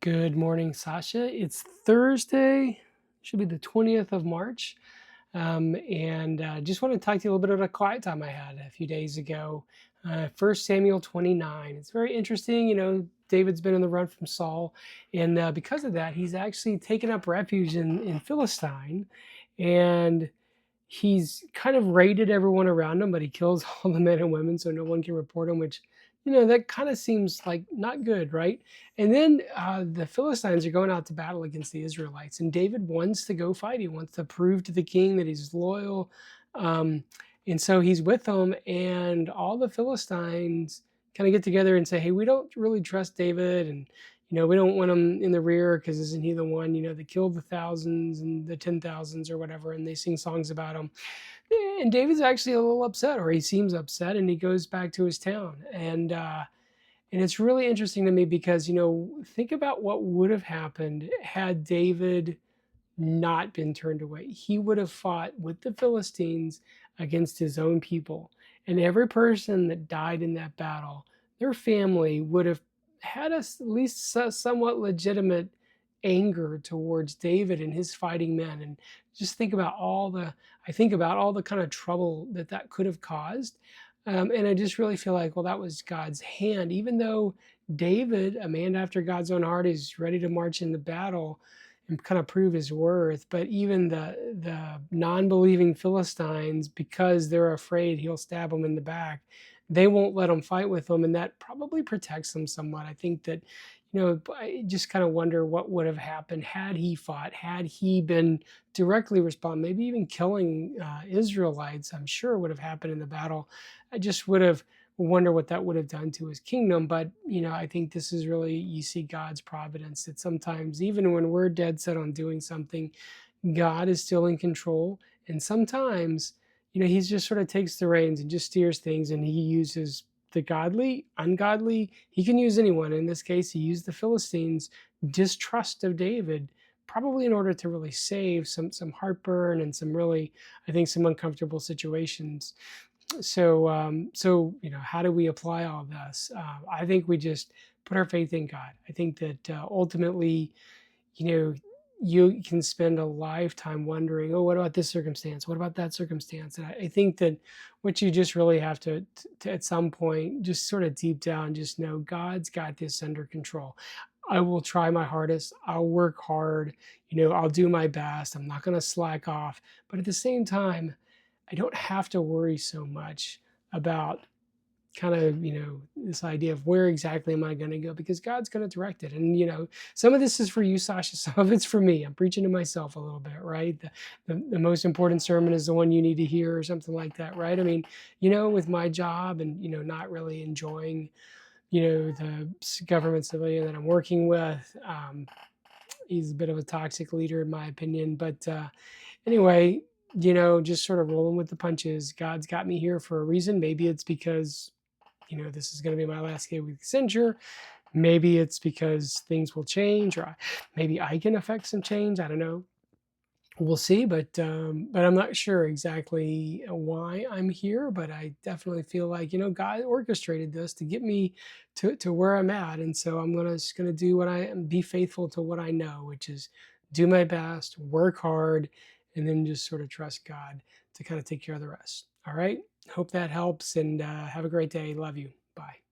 Good morning, Sasha. It's Thursday, should be the 20th of March. And just want to talk to you a little bit about a quiet time I had a few days ago. 1 Samuel 29. It's very interesting. David's been on the run from Saul. And because of that, he's actually taken up refuge in Philistine. And he's kind of raided everyone around him, but he kills all the men and women so no one can report him, which, that kind of seems like not good, right? And then the Philistines are going out to battle against the Israelites, and David wants to go fight. He wants to prove to the king that he's loyal. Um, and so he's with them, and all the Philistines kind of get together and say, hey, we don't really trust David, and we don't want him in the rear because isn't he the one, that killed the thousands and the 10,000s or whatever, and they sing songs about him. And David's actually a little upset, or he seems upset, and he goes back to his town. And it's really interesting to me because, think about what would have happened had David not been turned away. He would have fought with the Philistines against his own people. And every person that died in that battle, their family would have had at least somewhat legitimate anger towards David and his fighting men. And just I think about all the kind of trouble that could have caused. And I just really feel like, well, that was God's hand. Even though David, a man after God's own heart, is ready to march in the battle and kind of prove his worth. But even the non-believing Philistines, because they're afraid he'll stab them in the back, they won't let him fight with them, and that probably protects them somewhat. I think that, I just kind of wonder what would have happened had he fought, had he been directly respond, maybe even killing Israelites. I'm sure would have happened in the battle. I just would have wonder what that would have done to his kingdom. But I think this is really, you see God's providence, that sometimes even when we're dead set on doing something, God is still in control. And sometimes he's just sort of takes the reins and just steers things, and he uses the godly, ungodly. He can use anyone. In this case, he used the Philistines' distrust of David, probably in order to really save some heartburn and some really, I think, some uncomfortable situations. So how do we apply all this? I think we just put our faith in God. I think that ultimately, you know you can spend a lifetime wondering, oh, what about this circumstance, what about that circumstance? And I think that what you just really have to at some point, just sort of deep down, just know God's got this under control. I will try my hardest, I'll work hard, I'll do my best, I'm not going to slack off. But at the same time, I don't have to worry so much about kind of, this idea of where exactly am I going to go, because God's going to direct it. And, some of this is for you, Sasha, some of it's for me. I'm preaching to myself a little bit, right? The most important sermon is the one you need to hear, or something like that, right? I mean, with my job and, not really enjoying, the government civilian that I'm working with, he's a bit of a toxic leader in my opinion. But anyway, just sort of rolling with the punches. God's got me here for a reason. Maybe it's because, this is going to be my last day with Accenture. Maybe it's because things will change, or maybe I can affect some change. I don't know. We'll see, but I'm not sure exactly why I'm here. But I definitely feel like, God orchestrated this to get me to where I'm at, and so I'm just gonna do what I am, be faithful to what I know, which is do my best, work hard, and then just sort of trust God to kind of take care of the rest. All right. Hope that helps, and have a great day. Love you. Bye.